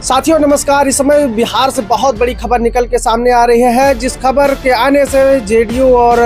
साथियों नमस्कार। इस समय बिहार से बहुत बड़ी खबर निकल के सामने आ रही है, जिस खबर के आने से जेडीयू और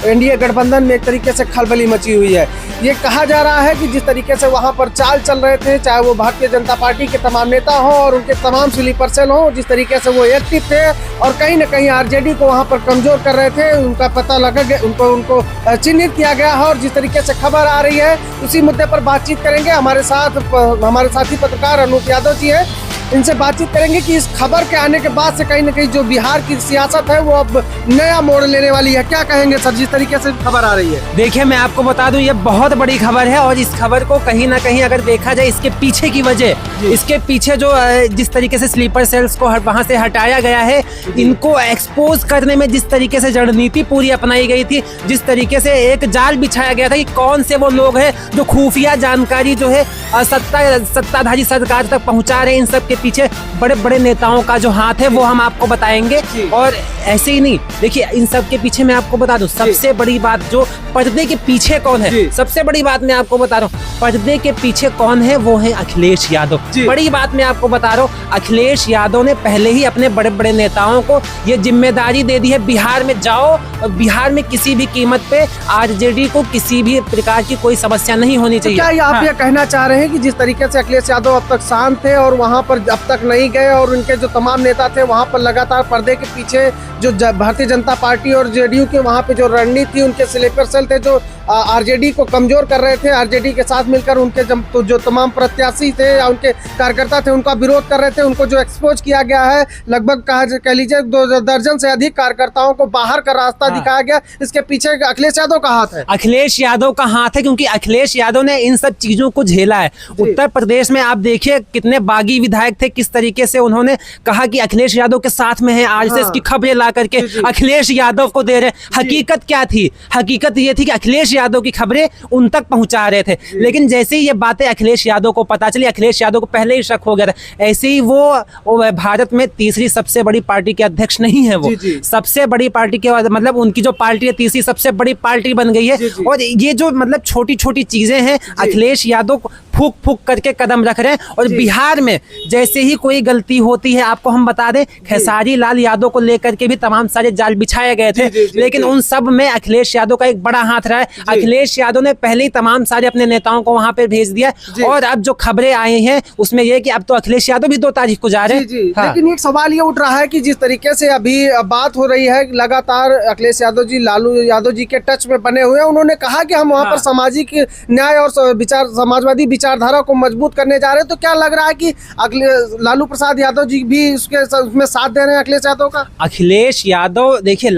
एनडीए गठबंधन में एक तरीके से खलबली मची हुई है। ये कहा जा रहा है कि जिस तरीके से वहां पर चाल चल रहे थे, चाहे वो भारतीय जनता पार्टी के तमाम नेता हों और उनके तमाम स्लीपर सेल हों, जिस तरीके से वो एक्टिव थे और कहीं न कहीं आरजेडी को वहां पर कमजोर कर रहे थे, उनका पता लगा गया, उनको चिन्हित किया गया है। और जिस तरीके से खबर आ रही है उसी मुद्दे पर बातचीत करेंगे। हमारे साथी पत्रकार अनूप यादव जी हैं, इनसे बातचीत करेंगे कि इस खबर के आने के बाद से कहीं न कहीं जो बिहार की सियासत है वो अब नया मोड़ लेने वाली है। क्या कहेंगे सर, जिस तरीके से खबर आ रही है? देखिए, मैं आपको बता दूं, ये बहुत बड़ी खबर है और इस खबर को कहीं ना कहीं अगर देखा जाए, इसके पीछे की वजह, इसके पीछे जो जिस तरीके से स्लीपर सेल्स को वहां से हटाया गया है, इनको एक्सपोज करने में जिस तरीके से रणनीति पूरी अपनाई गई थी, जिस तरीके से एक जाल बिछाया गया था कि कौन से वो लोग हैं जो खुफिया जानकारी जो है सत्ताधारी सरकार तक पहुंचा रहे हैं, इन सब के पीछे बड़े बड़े नेताओं का जो हाथ है वो हम आपको बताएंगे। और ऐसे ही नहीं, देखिए, इन सब के पीछे मैं आपको बता दूं, सबसे बड़ी बात जो पर्दे के पीछे कौन है, सबसे बड़ी बात मैं आपको बता रहा हूँ, पर्दे के पीछे कौन है, वो है अखिलेश यादव। बड़ी बात मैं आपको बता रहा हूँ, अखिलेश यादव ने पहले ही अपने बड़े बड़े नेताओं को ये जिम्मेदारी दे दी है, बिहार में जाओ और बिहार में किसी भी कीमत पे आरजेडी को किसी भी प्रकार की कोई समस्या नहीं होनी चाहिए। क्या आप ये कहना चाह रहे हैं कि जिस तरीके से अखिलेश यादव अब तक शांत थे और वहां पर अब तक नहीं गए और उनके जो तमाम नेता थे वहां पर लगातार पर्दे के पीछे जो भारतीय जनता पार्टी और जेडीयू के वहां पे जो रणनीति थी, उनके स्लीपर सेल थे जो आरजेडी को कमजोर कर रहे थे, आरजेडी के साथ मिलकर उनके जो तमाम प्रत्याशी थे या उनके कार्यकर्ता थे उनका विरोध कर रहे थे, उनको जो एक्सपोज किया गया है, लगभग कह लीजिए 2 दर्जन से अधिक कार्यकर्ताओं को बाहर का रास्ता दिखाया गया। इसके पीछे अखिलेश यादव का हाथ है। अखिलेश यादव का हाथ है, क्योंकि अखिलेश यादव ने इन सब चीजों को झेला है। उत्तर प्रदेश में आप देखिए कितने बागी विधायक थे, किस तरीके से उन्होंने कहा कि अखिलेश यादव के साथ में है, आरएसएस की खबरें ला करके अखिलेश यादव को दे रहे। हकीकत क्या थी? हकीकत ये थी कि अखिलेश यादव की खबरें उन तक पहुंचा रहे थे, लेकिन जैसे ही ये बातें अखिलेश यादव को पता चली, अखिलेश यादव को पहले ही शक हो गया था। ऐसे ही वो भारत में तीसरी सबसे बड़ी पार्टी के अध्यक्ष नहीं है, वो सबसे बड़ी पार्टी के, मतलब उनकी जो पार्टी है तीसरी सबसे बड़ी पार्टी बन गई है। और ये जो मतलब छोटी छोटी चीजें हैं, अखिलेश यादव फूक फूक करके कदम रख रहे हैं। और बिहार में जैसे ही कोई गलती होती है, आपको हम बता दें, खेसारी लाल यादव को लेकर के भी तमाम सारे जाल बिछाए गए थे, लेकिन उन सब में अखिलेश यादव का एक बड़ा हाथ रहा है। अखिलेश यादव ने पहले ही तमाम सारे अपने नेताओं को वहां पे भेज दिया। और अब जो खबरें आई हैं उसमें यह कि अब तो अखिलेश यादव भी 2 तारीख को जा रहे हैं। हाँ। लेकिन एक सवाल ये उठ रहा है कि जिस तरीके से अभी बात हो रही है, लगातार अखिलेश यादव जी लालू यादव जी के टच में बने हुए हैं। उन्होंने कहा कि हम वहाँ पर सामाजिक न्याय और समाजवादी विचारधारा को मजबूत करने जा रहे हैं। तो क्या लग रहा है कि लालू प्रसाद यादव जी भी उसमें साथ दे रहे हैं अखिलेश यादव का? अखिलेश यादव, देखिए,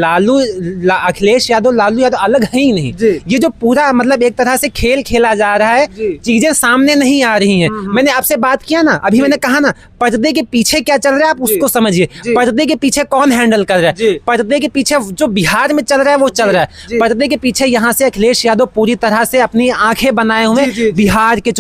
अखिलेश यादव लालू यादव अलग है ही नहीं। ये जो पूरा मतलब एक तरह से खेल खेला जा रहा है, चीजें सामने नहीं आ रही हैं। मैंने आपसे बात किया ना, अभी मैंने कहा ना, पर्दे के पीछे क्या चल रहा है आप उसको समझिए। पर्दे के पीछे कौन हैंडल कर रहा है? पर्दे के पीछे जो बिहार में चल रहा है वो चल रहा है। पर्दे के पीछे यहाँ से अखिलेश यादव पूरी तरह से अपनी आंखें बनाए हुए बिहार के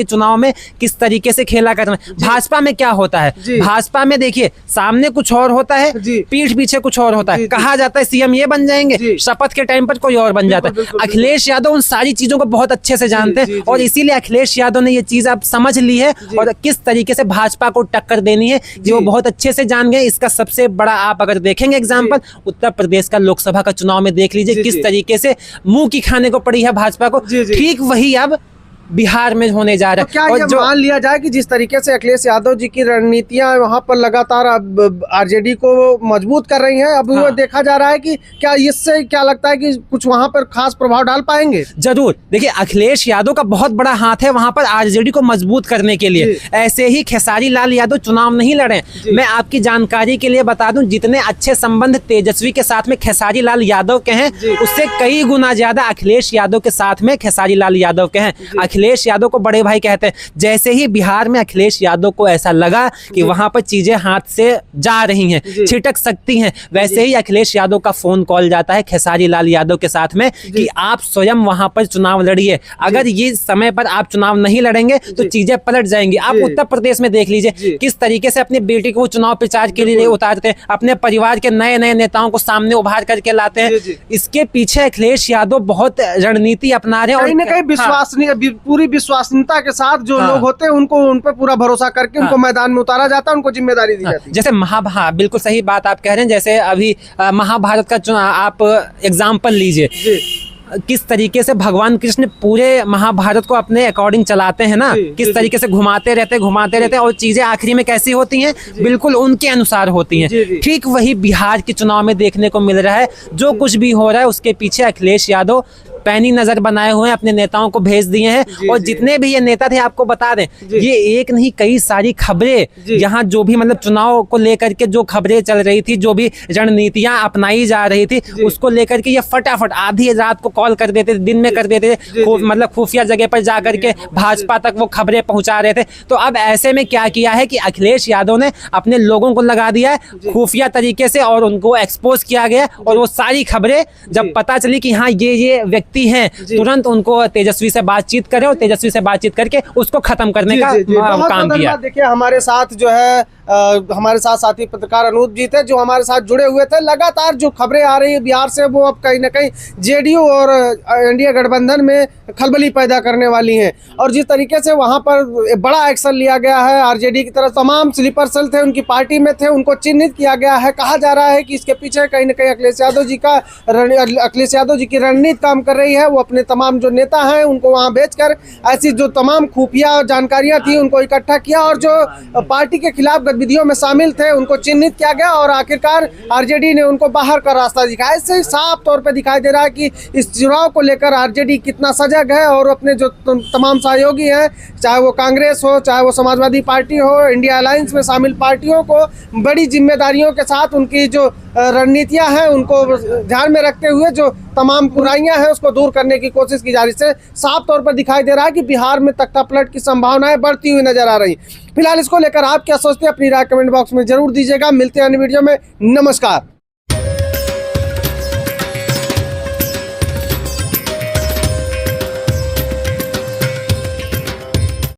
चुनाव में किस तरीके से खेला कर रहे हैं। भाजपा में क्या होता है? भाजपा में देखिए, सामने कुछ और होता है, पीठ पीछे कुछ और होता है। कहा जाता है सीएम ये बन जाएंगे, शपथ के टाइम पर कोई और बन जाता है। अखिलेश यादव उन सारी चीजों को बहुत अच्छे से जानते हैं और इसीलिए अखिलेश यादव ने ये चीज अब समझ ली है और किस तरीके से भाजपा को टक्कर देनी है ये वो बहुत अच्छे से जान गए। इसका सबसे बड़ा आप अगर देखेंगे एग्जाम्पल, उत्तर प्रदेश का लोकसभा का चुनाव में देख लीजिए किस तरीके से मुंह की खाने को पड़ी है भाजपा को। ठीक वही अब बिहार में होने जा रहा है। तो क्या ये मान लिया जाए कि जिस तरीके से अखिलेश यादव जी की रणनीतियां वहां पर लगातार आरजेडी को मजबूत कर रही हैं, अब वो देखा जा रहा है कि क्या इससे क्या लगता है कि कुछ वहां पर खास प्रभाव डाल पाएंगे? जरूर। देखिए, अखिलेश यादव का बहुत बड़ा हाथ है वहां पर आरजेडी को मजबूत करने के लिए। ऐसे ही खेसारी लाल यादव चुनाव नहीं लड़े। मैं आपकी जानकारी के लिए बता दूं, जितने अच्छे संबंध तेजस्वी के साथ में खेसारी लाल यादव के हैं, उससे कई गुना ज्यादा अखिलेश यादव के साथ में खेसारी लाल यादव के हैं। अखिलेश यादव को बड़े भाई कहते हैं। जैसे ही बिहार में अखिलेश यादव को ऐसा लगा कि वहां पर चीजें हाथ से जा रही हैं, छिटक सकती हैं, वैसे ही अखिलेश यादव का फोन कॉल जाता है खेसारी लाल यादव के साथ में कि आप स्वयं वहां पर चुनाव लड़िए। अगर ये समय पर आप चुनाव नहीं लड़ेंगे तो चीजें पलट जाएंगी। आप उत्तर प्रदेश में देख लीजिए किस तरीके से अपनी बेटी को चुनाव प्रचार के लिए उतारते हैं, अपने परिवार के नए नए नेताओं को सामने उभार करके लाते हैं। इसके पीछे अखिलेश यादव बहुत रणनीति अपना रहे हैं और कहीं विश्वसनीय पूरी विश्वसनीयता के साथ जो लोग होते हैं उनको उन पर पूरा भरोसा करके उनको मैदान में उतारा जाता है, उनको जिम्मेदारी दी जाती है। जैसे हाँ बिल्कुल सही बात आप कह रहे हैं। जैसे अभी महाभारत का आप एग्जाम्पल लीजिए, किस तरीके से भगवान कृष्ण पूरे महाभारत को अपने अकॉर्डिंग चलाते हैं ना, किस तरीके से घुमाते रहते और चीजें आखिरी में कैसी होती हैं, बिल्कुल उनके अनुसार होती हैं। ठीक वही बिहार के चुनाव में देखने को मिल रहा है। जो कुछ भी हो रहा है उसके पीछे अखिलेश यादव पैनी नजर बनाए हुए हैं, अपने नेताओं को भेज दिए हैं। और जितने भी ये नेता थे, आपको बता दें, ये एक नहीं कई सारी खबरें, यहाँ जो भी मतलब चुनाव को लेकर के जो खबरें चल रही थी, जो भी रणनीतियां अपनाई जा रही थी, उसको लेकर के ये फटाफट आधी रात को कॉल कर देते थे, दिन में कर देते थे, मतलब खुफिया जगह पर जा करके भाजपा तक वो खबरें पहुंचा रहे थे। तो अब ऐसे में क्या किया है कि अखिलेश यादव ने अपने लोगों को लगा दिया है खुफिया तरीके से, और उनको एक्सपोज किया गया। और वो सारी खबरें जब पता चली कि हाँ ये व्यक्ति हैं, तुरंत उनको तेजस्वी से बातचीत करें और तेजस्वी से बातचीत करके उसको खत्म करने का काम किया। देखिए हमारे साथ जो है हमारे साथ साथी पत्रकार अनूप जी थे, जो हमारे साथ जुड़े हुए थे। लगातार जो खबरें आ रही है बिहार से, वो अब कहीं ना कहीं जेडीयू और एनडीए गठबंधन में खलबली पैदा करने वाली हैं। और जिस तरीके से वहां पर बड़ा एक्शन लिया गया है, आरजेडी की तरफ तमाम स्लीपर सेल थे उनकी पार्टी में थे, उनको चिन्हित किया गया है। कहा जा रहा है कि इसके पीछे कहीं ना कहीं अखिलेश यादव जी की रणनीति काम कर रही है। वो अपने तमाम जो नेता हैं उनको वहां भेजकर ऐसी जो तमाम खुफिया जानकारियां थी उनको इकट्ठा किया, और जो पार्टी के खिलाफ गतिविधियों में शामिल थे उनको चिन्हित किया गया, और आखिरकार आरजेडी ने उनको बाहर का रास्ता दिखाया। इससे साफ तौर पे दिखाई दे रहा है कि इस चुनाव को लेकर आरजेडी कितना सजग है, और अपने जो तमाम सहयोगी हैं, चाहे वो कांग्रेस हो, चाहे वो समाजवादी पार्टी हो, इंडिया अलायंस में शामिल पार्टियों को बड़ी जिम्मेदारियों के साथ उनकी जो रणनीतियां हैं उनको ध्यान में रखते हुए जो तमाम बुराइयां हैं उसको दूर करने की कोशिश की जा रही है। साफ तौर पर दिखाई दे रहा है कि बिहार में तख्ता पलट की संभावनाएं बढ़ती हुई नजर आ रही। फिलहाल इसको लेकर आप क्या सोचते हैं, अपनी राय कमेंट बॉक्स में जरूर दीजिएगा। मिलते हैं अन्य वीडियो में। नमस्कार।